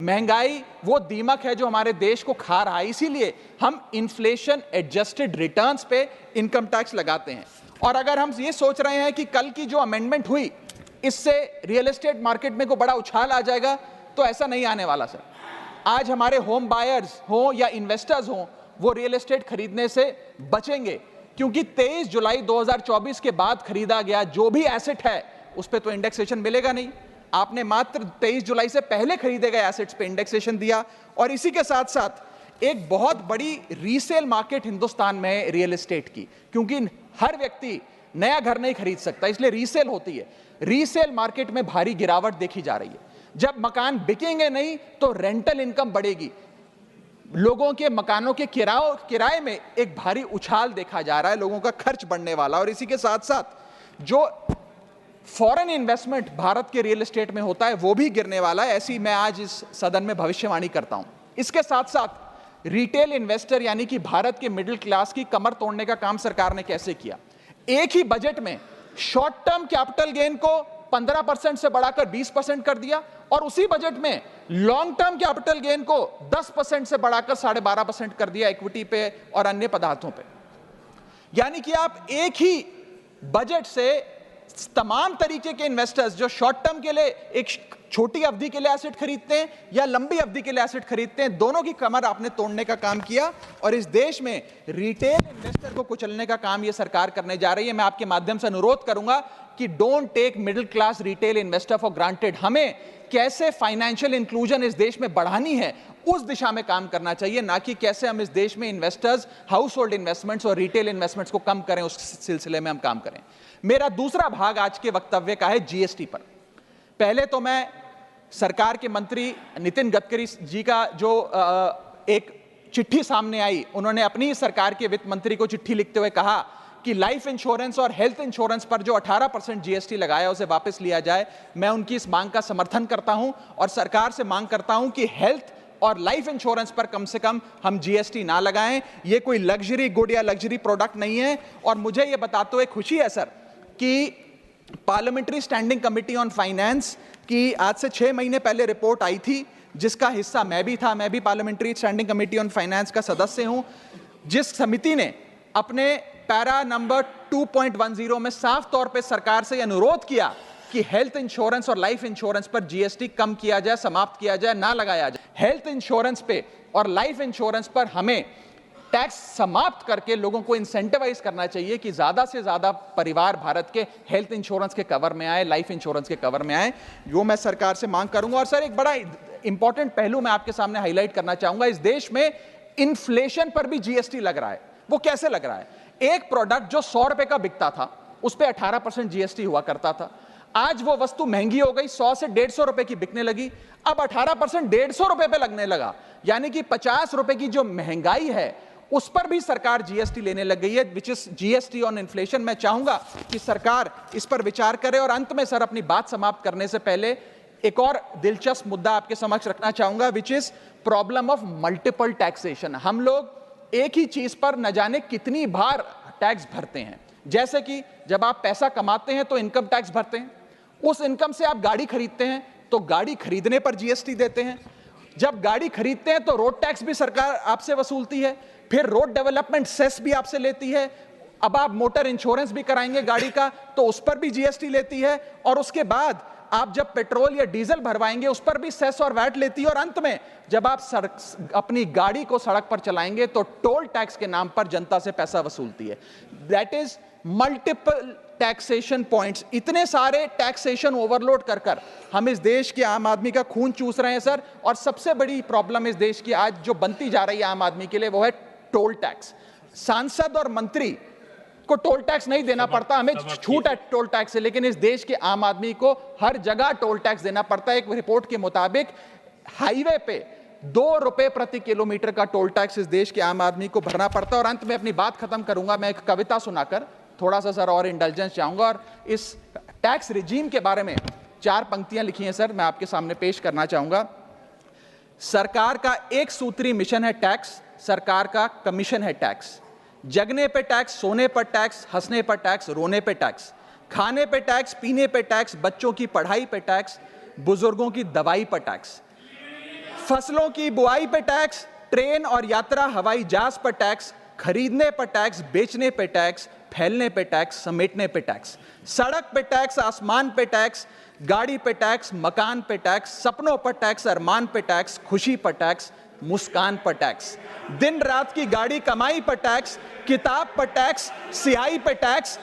महंगाई वो दीमक है जो हमारे देश को खा रहा है, इसीलिए हम इन्फ्लेशन एडजस्टेड रिटर्न्स पे इनकम टैक्स लगाते हैं। और अगर हम ये सोच रहे हैं कि कल की जो अमेंडमेंट हुई इससे रियल एस्टेट मार्केट में को बड़ा उछाल आ जाएगा, तो ऐसा नहीं आने वाला सर। आज हमारे होम बायर्स हो या इन्वेस्टर्स हो, वो रियल एस्टेट खरीदने से बचेंगे, क्योंकि 23 जुलाई 2024 के बाद खरीदा गया जो भी एसेट है उस पे तो इंडेक्सेशन मिलेगा नहीं। आपने मात्र 23 जुलाई से पहले खरीदे गए एसेट्स पे इंडेक्सेशन दिया। और इसी के साथ साथ एक बहुत बड़ी रीसेल मार्केट हिंदुस्तान में रियल एस्टेट की, क्योंकि हर व्यक्ति नया घर नहीं खरीद सकता, इसलिए रीसेल होती है। रीसेल मार्केट में भारी गिरावट देखी जा रही है। जब मकान बिकेंगे नहीं तो रेंटल इनकम बढ़ेगी, लोगों के मकानों के किराए में एक भारी उछाल देखा जा रहा है, लोगों का खर्च बढ़ने वाला। और इसी के साथ साथ जो फॉरेन इन्वेस्टमेंट भारत के रियल एस्टेट में होता है वो भी गिरने वाला है, ऐसी मैं आज इस सदन में भविष्यवाणी करता हूं। इसके साथ साथ रिटेल इन्वेस्टर यानी कि भारत के मिडिल क्लास की कमर तोड़ने का काम सरकार ने कैसे किया। एक ही बजट में शॉर्ट टर्म कैपिटल गेन को 15% से बढ़ाकर 20% कर दिया, और उसी बजट में लॉन्ग टर्म कैपिटल गेन को 10% से बढ़ाकर 12.5% कर दिया इक्विटी पे और अन्य पदार्थों पे। यानी कि आप एक ही बजट से तमाम तरीके के इन्वेस्टर्स जो शॉर्ट टर्म के लिए एक छोटी अवधि के लिए एसेट खरीदते हैं या लंबी अवधि के लिए एसेट खरीदते हैं, दोनों की कमर आपने तोड़ने का काम किया। और इस देश में रिटेल इन्वेस्टर को कुचलने का काम यह सरकार करने जा रही है। मैं आपके माध्यम से अनुरोध करूंगा कि don't take middle class retail investor for granted. हमें कैसे फाइनेंशियल इंक्लूजन इस देश में बढ़ानी है उस दिशा में काम करना चाहिए, ना कि कैसे हम इस देश में इन्वेस्टर्स, हाउस होल्ड इन्वेस्टमेंट्स और रिटेल इन्वेस्टमेंट्स को कम करें, उस सिलसिले में हम काम करें। मेरा दूसरा भाग आज के वक्तव्य का है जीएसटी पर। पहले तो मैं सरकार के मंत्री नितिन गडकरी जी का जो एक चिट्ठी सामने आई, उन्होंने अपनी सरकार के वित्त मंत्री को चिट्ठी लिखते हुए कहा कि लाइफ इंश्योरेंस और हेल्थ इंश्योरेंस पर जो 18% जीएसटी लगाया उसे वापस लिया जाए। मैं उनकी इस मांग का समर्थन करता हूं और सरकार से मांग करता हूं कि हेल्थ और लाइफ इंश्योरेंस पर कम से कम हम जीएसटी ना लगाएं। ये कोई लग्जरी गुड या लग्जरी प्रोडक्ट नहीं है। और मुझे ये बताते हुए खुशी है सर कि parliamentary standing committee on finance की आज से 6 महीने पहले रिपोर्ट आई थी, जिसका हिस्सा मैं भी था। मैं भी parliamentary standing committee on finance का सदस्य हूं, जिस समिति ने अपने पैरा नंबर 2.10 में साफ तौर पे सरकार से अनुरोध किया कि हेल्थ इंश्योरेंस और लाइफ इंश्योरेंस पर जीएसटी कम किया जाए, समाप्त किया जाए, ना लगाया जाए। हेल्थ इंश्योरेंस पे और लाइफ इंश्योरेंस पर हमें टैक्स समाप्त करके लोगों को इंसेंटिवाइज करना चाहिए कि ज्यादा से ज्यादा परिवार भारत के हेल्थ इंश्योरेंस के कवर में आए, लाइफ इंश्योरेंस के कवर में आए। जो मैं सरकार से मांग करूंगा। और सर एक बड़ा इंपॉर्टेंट पहलू मैं आपके सामने हाईलाइट करना चाहूंगा। इस देश में इन्फ्लेशन पर भी जीएसटी लग रहा है। वो कैसे लग रहा है? एक प्रोडक्ट जो 100 रुपए का बिकता था उस पर 18% जीएसटी हुआ करता था। आज वो वस्तु महंगी हो गई, 100 से 150 रुपए की बिकने लगी, अब 18% 150 रुपए पे लगने लगा। यानी कि 50 रुपए की जो महंगाई है उस पर भी सरकार जीएसटी लेने लग गई है, which is GST on inflation. मैं चाहूंगा कि सरकार इस पर विचार करे। और अंत में सर अपनी बात समाप्त करने से पहले एक और दिलचस्प मुद्दा आपके समक्ष रखना चाहूंगा, which is problem of multiple taxation. हम लोग एक ही चीज पर न जाने कितनी बार टैक्स भरते हैं। जैसे कि जब आप पैसा कमाते हैं तो इनकम टैक्स भरते हैं, उस इनकम से आप गाड़ी खरीदते हैं तो गाड़ी खरीदने पर जीएसटी देते हैं, जब गाड़ी खरीदते हैं तो रोड टैक्स भी सरकार आपसे वसूलती है, फिर रोड डेवलपमेंट सेस भी आपसे लेती है, अब आप मोटर इंश्योरेंस भी कराएंगे गाड़ी का तो उस पर भी जीएसटी लेती है, और उसके बाद आप जब पेट्रोल या डीजल भरवाएंगे उस पर भी सेस और वैट लेती है, और अंत में जब आप अपनी गाड़ी को सड़क पर चलाएंगे तो टोल टैक्स के नाम पर जनता से पैसा वसूलती है। That is multiple taxation points. इतने सारे टैक्सेशन ओवरलोड कर कर हम इस देश के आम आदमी का खून चूस रहे हैं सर। और सबसे बड़ी प्रॉब्लम इस देश की आज जो बनती जा रही है आम आदमी के लिए वो है टोल टैक्स। सांसद और मंत्री को टोल टैक्स नहीं देना पड़ता, हमें छूट है टोल टैक्स से, लेकिन इस देश के आम आदमी को हर जगह टोल टैक्स देना पड़ता है। एक रिपोर्ट के मुताबिक हाईवे पे 2 रुपए प्रति किलोमीटर का टोल टैक्स इस देश के आम आदमी को भरना पड़ता है। और अंत में अपनी बात खत्म करूंगा मैं एक कविता सुनाकर, थोड़ा सा सर और इंटेलिजेंस चाहूंगा। और इस टैक्स रिजीम के बारे में 4 पंक्तियां लिखी हैं सर, मैं आपके सामने पेश करना चाहूंगा। सरकार का एक सूत्री मिशन है टैक्स, सरकार का कमीशन है टैक्स। जगने पे टैक्स, सोने पर टैक्स, हंसने पर टैक्स, रोने पे टैक्स, खाने पे टैक्स, पीने पे टैक्स, बच्चों की पढ़ाई पे टैक्स, बुजुर्गों की दवाई पर टैक्स। फसलों की बुआई पे टैक्स, ट्रेन और यात्रा हवाई जहाज पर टैक्स, खरीदने पर टैक्स, बेचने पे टैक्स, फैलने पे टैक्स, समेटने पे टैक्स, सड़क पे टैक्स, आसमान पे टैक्स, गाड़ी पे टैक्स, मकान पे टैक्स, सपनों पर टैक्स, अरमान पे टैक्स, खुशी पर टैक्स, मुस्कान पर टैक्स, दिन रात की गाड़ी कमाई पर टैक्स, किताब पर टैक्स, सियाही पर टैक्स,